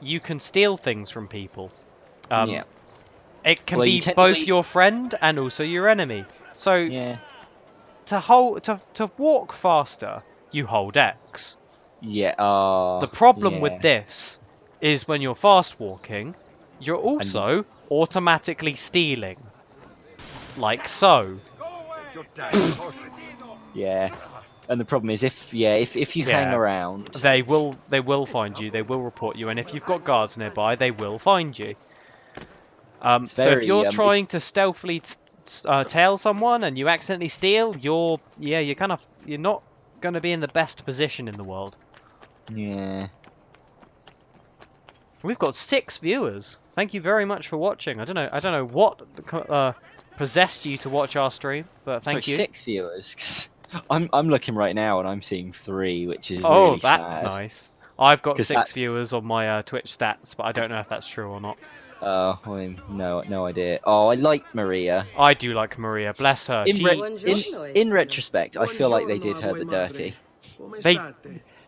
you can steal things from people. Yeah. It can Well, be you both technically- your friend and also your enemy. So Yeah. to walk faster, you hold X. Yeah. The problem yeah. with this is when you're fast walking, you're also automatically stealing. Like so. Yeah. And the problem is, if you hang Yeah. around, They will find you. They will report you, and if you've got guards nearby, they will find you. It's So if very, you're if- trying to stealthily tail someone and you accidentally steal, you're not going to be in the best position in the world. yeah. We've got 6 viewers. Thank you very much for watching. I don't know what possessed you to watch our stream, but thank you. 6 viewers. 'Cause I'm looking right now and I'm seeing 3, which is Oh, really that's sad. nice. I've got 'Cause 6 that's- viewers on my Twitch stats, but I don't know if that's true or not. Oh, no idea. Oh, I like Maria. I do like Maria. Bless her. In retrospect, I feel like they did her the dirty.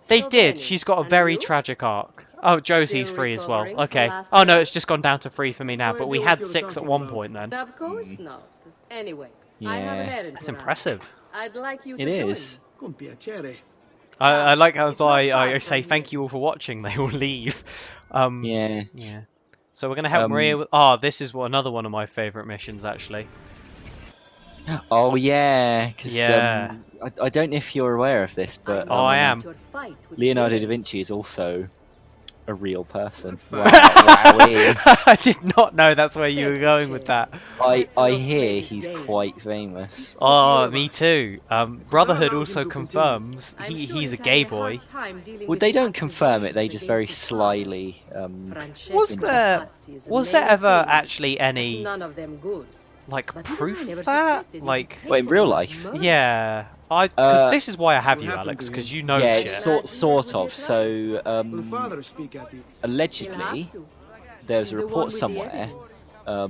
They did. She's got a very tragic arc. Oh, Josie's free as well. Okay. Oh no, it's just gone down to 3 for me now. But we had 6 at one point then. Of course not. Anyway, I have an Yeah, errand That's to run. impressive. I'd like you to it join is. me. I like how It's not I far say from thank you all for watching. They will leave. Yeah. Yeah. So we're gonna help Maria with. Oh, this is another one of my favorite missions actually. Oh yeah, because Yeah. I don't know if you're aware of this, but Oh, I am. Your fight with Leonardo da David. Vinci is also a real person. Wowee. I did not know that's where you were going with that. I hear he's quite famous. Oh, me too. Brotherhood also him to confirms I'm sure he's a he's gay having a boy. hard time dealing Well, with they the don't confirm it. They just very against his father. slyly. Was Francesco there Pazzi is a was there man of ever things, actually any None of them good. like But proof I never of that? suspected he Like, would Well, in take real on life. murder. yeah. 'Cause this is why I have What you, happened Alex, to because him? you know Yeah, shit. sort of. So Will father speak at it? He'll allegedly, have to. there was He's a the one report with the somewhere. evidence.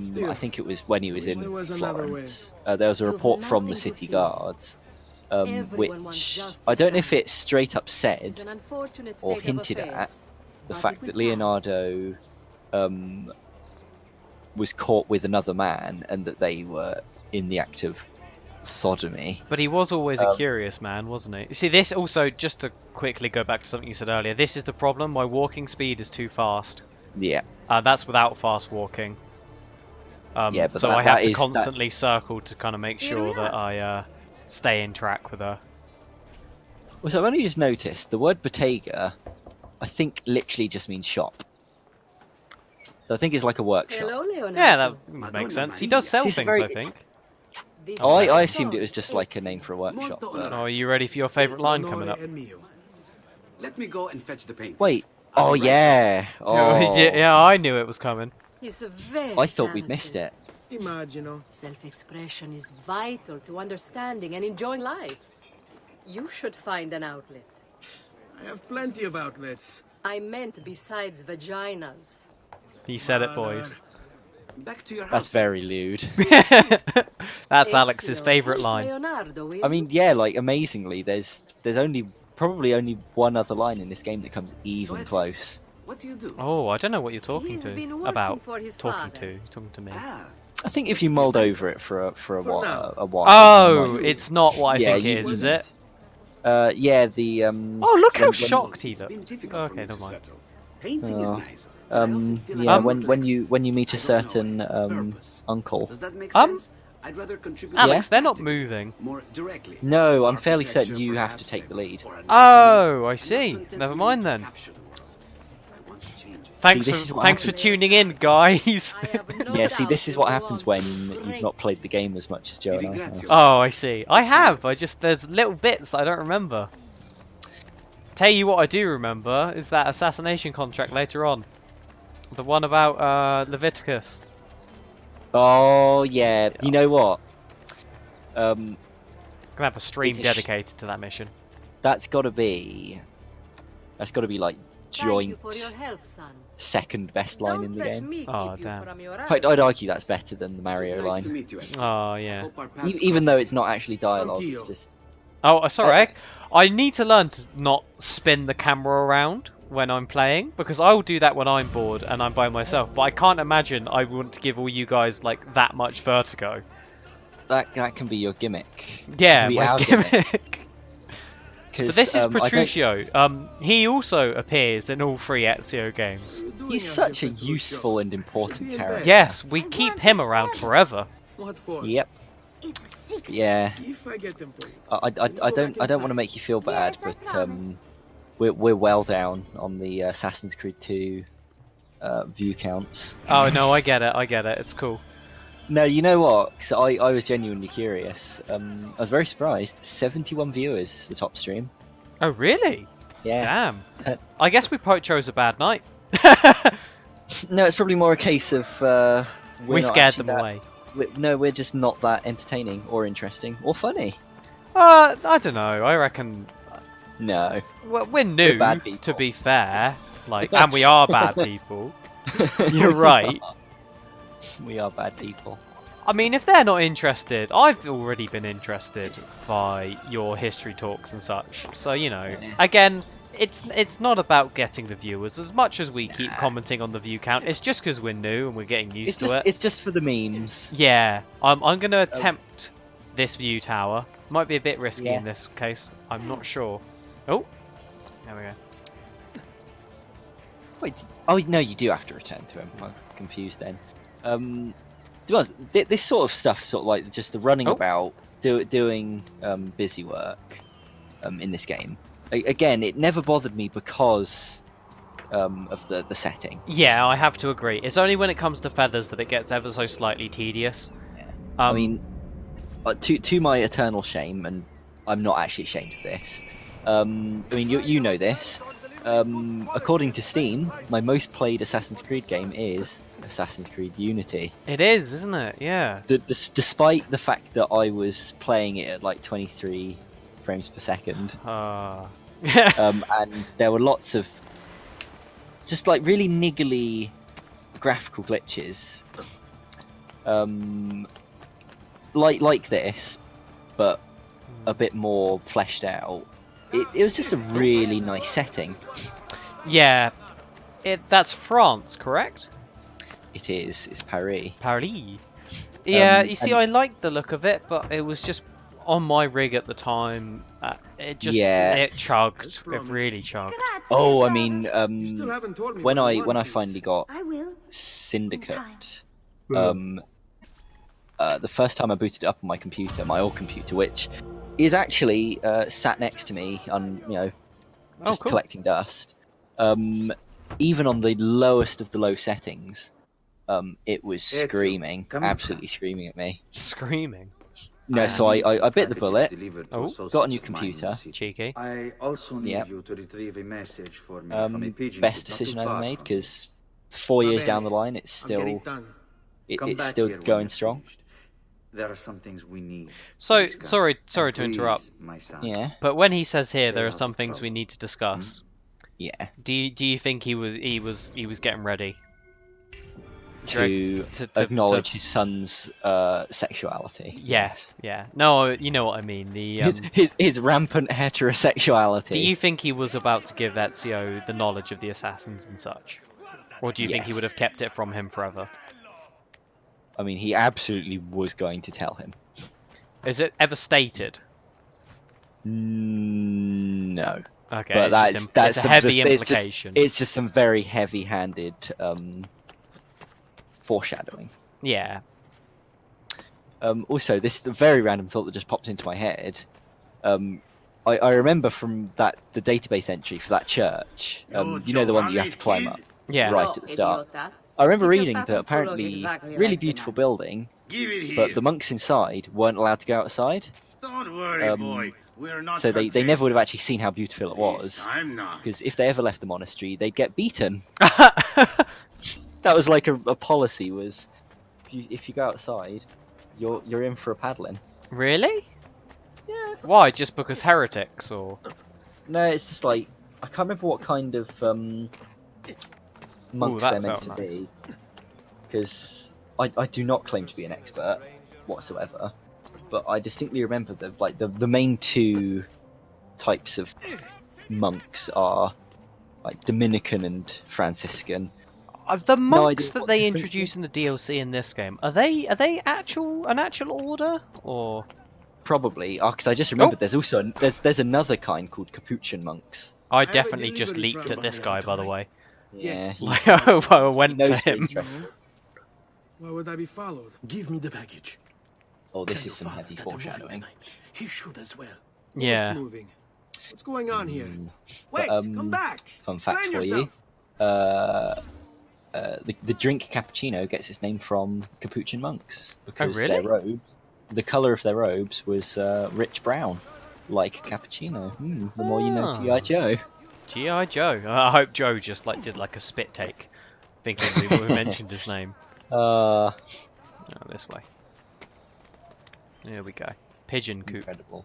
Still, I think it was when he was wish in there was another way. Florence. There was a You've report from the nothing to city fear. guards, Everyone wants which justice I don't know if done. it's straight up It's said an unfortunate or state of hinted at affairs, the but fact it that will pass. Leonardo was caught with another man and that they were in the act of sodomy. But he was always a curious man, wasn't he? You see, this also, just to quickly go back to something you said earlier, this is the problem. My walking speed is too fast. Yeah. That's without fast walking. Yeah, but so that- I have that to is- constantly circle to kind of make Here sure we that are. I stay in track with her. Well, so I've only just noticed the word Bottega, I think literally just means shop. So I think it's like a workshop. Hello, Leonardo. Yeah, that makes sense. He does sell This is things, very- I think. This Oh, is I my assumed it son, was just like a Ezio. name for a workshop. But... Oh, are you ready for your favourite line coming up? Let me go and fetch the paintings. Wait. I'll Oh be right yeah. Oh. Yeah, I knew it was coming. He's a very I thought we'd missed talented. it. Imagino. Self-expression is vital to understanding and enjoying life. You should find an outlet. I have plenty of outlets. I meant besides vaginas. He said it, boys. Back to your house. That's very lewd. That's Alex's Ezio, favourite help line. Leonardo, will I mean, yeah, like amazingly, there's probably only one other line in this game that comes even close. What do you do? Oh, I don't know what you're talking He's to. been working About for his talking father. to. You're talking to me. Ah, I think if you mulled over it for a while, now. a while. Oh, you might- it's not what I Yeah, think you- it is it? yeah, the Oh, look how when- shocked he it's looks. been difficult for Okay, me never to mind. settle. Painting is Oh. nice. but I often feel like yeah, I'm when perplexed. you meet a I don't know certain it. Purpose. uncle. Does that make Um, sense? I'd rather contribute Alex, they're not practically, moving. more directly. No, I'm fairly certain Architecture, you have to perhaps, take the lead. or anatomy. Oh, I I'm see. not content Never to mind to then. capture the world. I want to change it. Thanks this is for what thanks for happens. tuning in, guys. I have no Yeah, see, doubt this is you what will happens want when you've great not played the game as much as Joe and I have. Oh, I see. I have. I just there's little bits that I don't remember. Tell you what I do remember is that assassination contract later on. The one about Leviticus. Oh yeah, you know what? Gonna have a stream It's a dedicated to that mission. That's got to be like Thank you for joint your help, son. second best line Don't in the let game. me keep Oh, you damn. from your In fact, other I'd argue plans. that's better than the It Mario was nice line. to meet you, Ezio. Oh yeah. Hope our paths Even cross. though it's not actually dialogue, it's Tranquillo. just Oh, sorry. Oh, I need to learn to not spin the camera around when I'm playing because I will do that when I'm bored and I'm by myself. But I can't imagine I want to give all you guys like that much vertigo. that can be your gimmick. Yeah, Can be my our gimmick. So 'Cause, this is I don't- Petruccio. He also appears in all 3 Ezio games. He's such a useful and important character. Yes, we keep him around forever. What for? Yep. It's a secret. Yeah, If I get them for you. I don't want to make you feel bad, Yes, I but promise. we're well down on the Assassin's Creed 2 view counts. Oh no, I get it. It's cool. No, you know what? So I was genuinely curious. I was very surprised. 71 viewers, the top stream. Oh really? Yeah. Damn. I guess we chose a bad night. No, it's probably more a case of We scared them away. No, we're just not that entertaining or interesting or funny. I don't know. I reckon No. we're new. bad people. To be fair, like, and we are bad people. You're right. We are bad people. I mean, if they're not interested, I've already been interested by your history talks and such. So, you know, Yeah. again, it's not about getting the viewers as much as we keep commenting on the view count. It's just because we're new and we're getting used to it. It's just for the memes. Yeah, I'm going to attempt this view tower. Might be a bit risky in this case. I'm not sure. Oh, there we go. Wait. Oh no, you do have to return to him. I'm confused then. To be honest, this sort of stuff, sort of like just the running about, doing busy work, in this game. Again, it never bothered me because of the setting. Yeah, I have to agree. It's only when it comes to feathers that it gets ever so slightly tedious. Yeah. I mean, to my eternal shame, and I'm not actually ashamed of this. I mean, you know this. According to Steam, my most played Assassin's Creed game is Assassin's Creed Unity. It is, isn't it? Yeah. Despite the fact that I was playing it at like 23 frames per second, and there were lots of just like really niggly graphical glitches, like this, but a bit more fleshed out. It was just a really nice setting. Yeah. That's France, correct? It is. It's Paris. Paris. Yeah, you see, I liked the look of it, but it was just on my rig at the time. It just it chugged. It really chugged. Oh, I mean, You still haven't told me when what you I want, finally got I will. Syndicate, the first time I booted it up on my computer, my old computer, which is actually sat next to me on, you know, just cool. collecting dust. Even on the lowest of the low settings, it was screaming, absolutely screaming at me. Screaming. No, so I bit the bullet, Oh, got a new computer. Cheeky. I also need Yep. you to retrieve a message for me from a pigeon Best coop not decision too I ever far made, from because 4 years bene. down the line, it's I'm getting still done. Come it's back still here when going you're strong. finished. There are some things we need. So, to discuss. sorry And to interrupt. please, my son, Yeah, But when he says here there are Stay some out of things we trouble. need to discuss, yeah. do you think he was getting ready? To to- acknowledge his son's sexuality. Yes. Yeah. No, you know what I mean. The His rampant heterosexuality. do you think he was about to give Ezio the knowledge of the assassins and such, or do you think he would Yes. have kept it from him forever? I mean, he absolutely was going to tell him. Is it ever stated? No. Okay, But it's that's just that's it's a some heavy just, implication. it's just some very heavy-handed foreshadowing. Yeah. Also, this is a very random thought that just popped into my head. I remember from the database entry for that church. You know, the one that you have to climb up Yeah. right at the start. I remember Because reading that Papa's full of apparently exactly really like the beautiful man. building, Give it here. but the monks inside weren't allowed to go outside. Don't worry, boy. We're not So they never would have actually seen how beautiful it was. I'm not. Because if they ever left the monastery, they'd get beaten. That was like a policy, was if you go outside, you're in for a paddling. Really? Yeah. Why? Just because heretics, or? No, it's just like I can't remember what kind of monks that they're meant felt to nice. be. Because I do not claim to be an expert whatsoever, but I distinctly remember that like the main two types of monks are like Dominican and Franciscan. The No monks idea that what they difference introduce in the DLC in this game are they an actual order, or? Probably, because I just remembered there's also there's another kind called Capuchin monks. I have a definitely just delivery leaped from at this guy, Maria by the Toy. way. Yeah, Yes. I he went knows for your him. interests. Why would I be followed? Give me the package. Oh, this is some heavy foreshadowing. He should as well. Yeah. Who's moving? What's going on here? But, Wait, come back. Fun fact Explain for yourself. you. The drink cappuccino gets its name from Capuchin monks because really? their robes, the color of their robes was rich brown, like cappuccino. The more you know, G.I. Joe. G.I. Joe. I hope Joe just did a spit take, thinking we mentioned his name. Oh, this way. There we go. Pigeon coop. Incredible.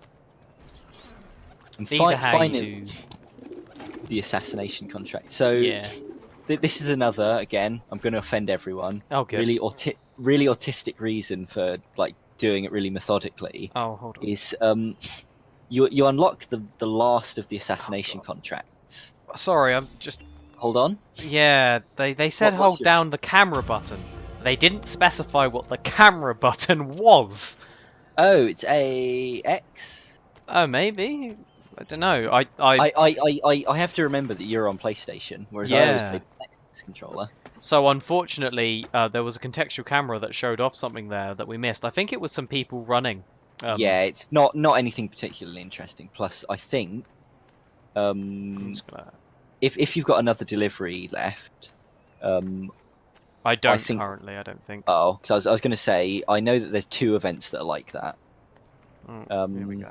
And These are how you finally, the assassination contract. So Yeah. this is another, again, I'm going to offend everyone. Oh, good. Really autistic reason for doing it really methodically. Oh, hold on. Is you unlock the last of the assassination contracts. Sorry, I'm just. Hold on. Yeah, they said What's hold your- down the camera button. They didn't specify what the camera button was. Oh, it's a X. Oh, maybe. I don't know. I have to remember that you're on PlayStation, whereas I always Yeah. played with an Xbox controller. So unfortunately, there was a contextual camera that showed off something there that we missed. I think it was some people running. Yeah, it's not anything particularly interesting. Plus, I think I'm just gonna... if you've got another delivery left, I don't think- currently. I don't think. oh, because I was going to say I know that there's 2 events that are like that. Here we go.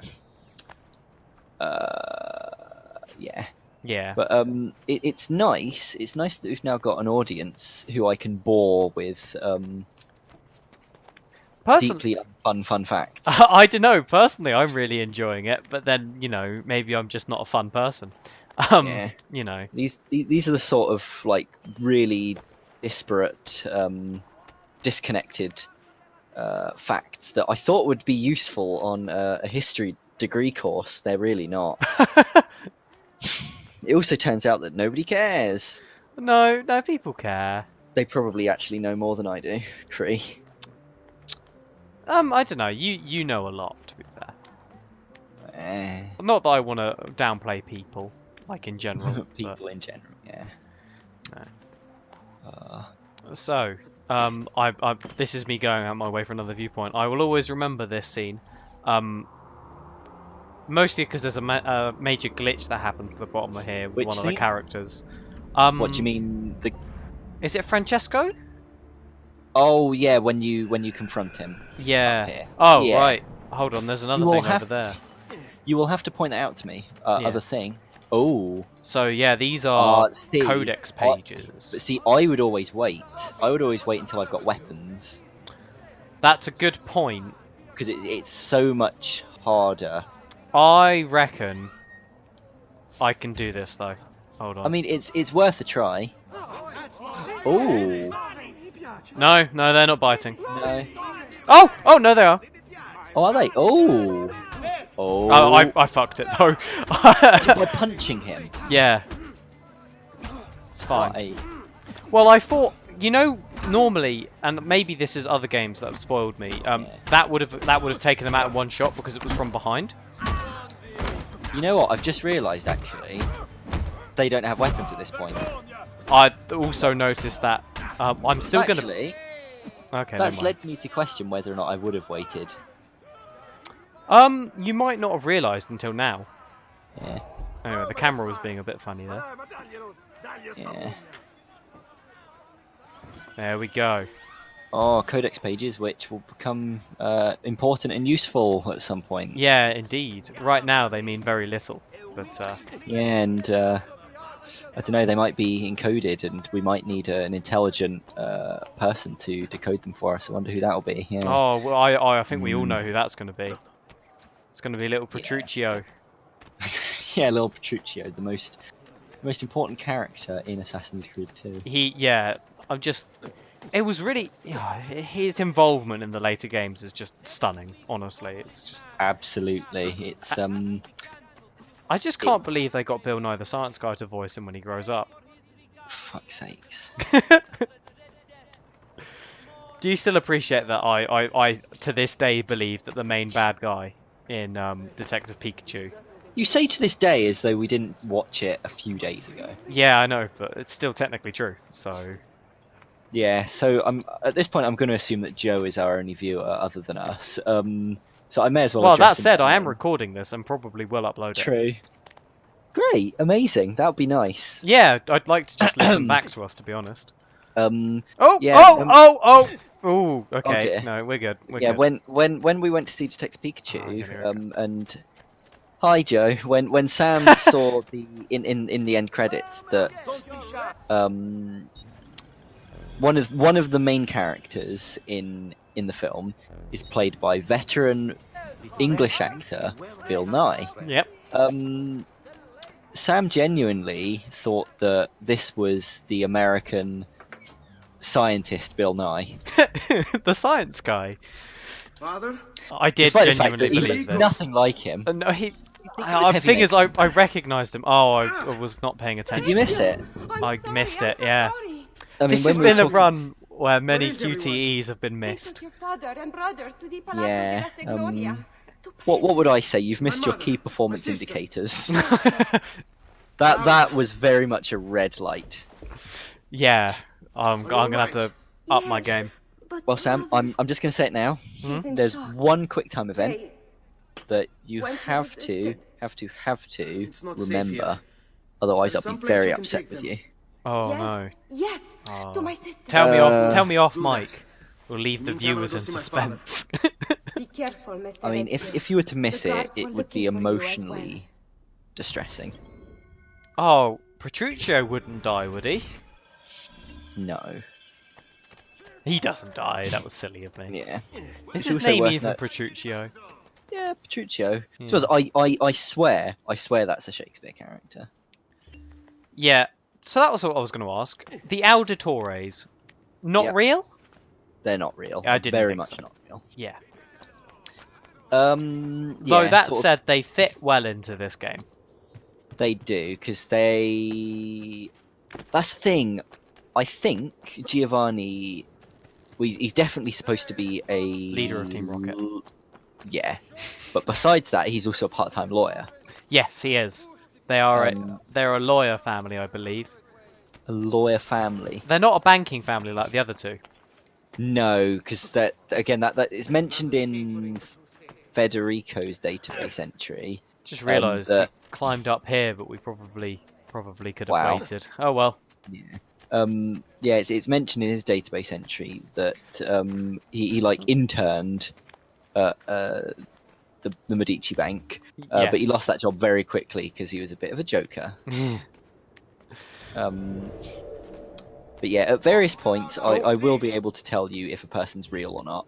Yeah. Yeah. But it's nice. It's nice that we've now got an audience who I can bore with deeply fun facts. I don't know. Personally, I'm really enjoying it. But then, maybe I'm just not a fun person. Yeah. These are the sort of really disparate, disconnected facts that I thought would be useful on a history degree course. They're really not. It also turns out that nobody cares. No, people care. They probably actually know more than I do, Cree. I don't know. You know a lot, to be fair. Not that I want to downplay people, in general. People in general, yeah. No. So, this is me going out my way for another viewpoint. I will always remember this scene. Mostly because there's a major glitch that happens at the bottom of here with Which one of the scene? characters. What do you mean? Is it Francesco? Oh yeah, when you confront him. Yeah. Up here. Oh Yeah. right. Hold on. There's another You will thing over have- there. You will have to point that out to me. Yeah. Other thing. Oh. So yeah, these are see, codex pages. But see, I would always wait. I would always wait until I've got weapons That's a good point. because it's so much harder. I reckon I can do this though. Hold on. I mean, it's worth a try. Oh no, they're not biting. no! Oh no, they are. Oh, are they? Oh. Oh, I fucked it though. By punching him. Yeah. It's fine. Why? Well, I thought, normally, and maybe this is other games that have spoiled me. That would have taken them out in one shot because it was from behind. You know what? I've just realised actually, they don't have weapons at this point. I also noticed that. I'm still gonna. Actually, Okay. that's never mind. led me to question whether or not I would have waited. You might not have realised until now. Yeah. Anyway, the camera was being a bit funny there. Yeah. There we go. Oh, codex pages, which will become important and useful at some point. Yeah, indeed. Right now they mean very little, but Yeah, and I don't know, they might be encoded, and we might need an intelligent person to decode them for us. I wonder who that'll be. Yeah. oh, well, I think we all know who that's going to be. It's going to be little Petruccio. Yeah, little Petruccio, the most important character in Assassin's Creed 2. It was really his involvement in the later games is just stunning. Honestly, it's just Absolutely, it's I just can't believe they got Bill Nye the Science Guy to voice him when he grows up. fuck's sakes. Do you still appreciate that I to this day believe that the main bad guy in Detective Pikachu? You say to this day as though we didn't watch it a few days ago. Yeah, I know, but it's still technically true. So Yeah, so at this point I'm going to assume that Joe is our only viewer other than us. So I may as well. Well, address that him said, by I am name. recording this and probably will upload it. True. Great, amazing. That would be nice. Yeah, I'd like to just listen back to us, to be honest. Yeah, Oh, okay. dear. No, we're good. We're yeah. good. When we went to see Detective I'm Pikachu, gonna hear it. and hi Joe. When Sam saw the in the end credits that one of the main characters in the film is played by veteran English actor Bill Nye. Yep. Sam genuinely thought that this was the American scientist Bill Nye. The science guy. Father? I did Despite the fact genuinely that he believe looks this. nothing like him. No, he. was The heavy thing is, I makeup. recognised him. Oh, I was not paying attention. Did you miss it? I missed it. Yeah. I mean, This when has we were been a talking- run where many Where is everyone? QTEs have been missed. Yeah. What would I say? You've missed your mother, key performance my sister. indicators. that was very much a red light. Yeah, I'm Are you gonna have alright? to up my game. Well, Sam, I'm just going to say it now. There's one quick time event that you When she have to resisted. have to It's not safe remember. here. Otherwise, There's I'll be someplace very you can upset take with them. you. Oh no. Yes, Oh. to my sister. Tell me off do that. mic. We'll leave the Meantime, I'll viewers go in see my father. suspense. Be careful, Mr. I mean, if you were to miss The it, guards it were would be looking for you as emotionally distressing. Oh, Petruccio wouldn't die, would he? No. He doesn't die. That was silly of me. Yeah. Is It's his also name worth even note- Petruccio? Yeah, Petruccio. Yeah. Suppose I swear that's a Shakespeare character. Yeah. So that was what I was going to ask. The Auditores, not Yeah. real? They're not real. I didn't Very think much so. not real. Yeah. Yeah, Though that sort of- said, they fit well into this game. They do, because they... That's the thing. I think Giovanni... He's definitely supposed to be a... Leader of Team Rocket. Yeah. But besides that, he's also a part-time lawyer. Yes, he is. They are Um, they're a lawyer family, I believe. A lawyer family. They're not a banking family like the other two. No, because that is mentioned in Federico's database entry. Just realised that- we climbed up here, but we probably could have Wow. waited. Oh well. Yeah. It's mentioned in his database entry that he like interned at the Medici Bank, but he Yes. lost that job very quickly because he was a bit of a joker. But yeah, at various points, I will be able to tell you if a person's real or not.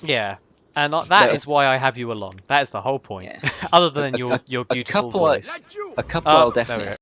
Yeah. And that No. is why I have you along. That is the whole point. Yeah. Other than A- your a beautiful couple I- voice. A couple Oh, I'll there we definitely go.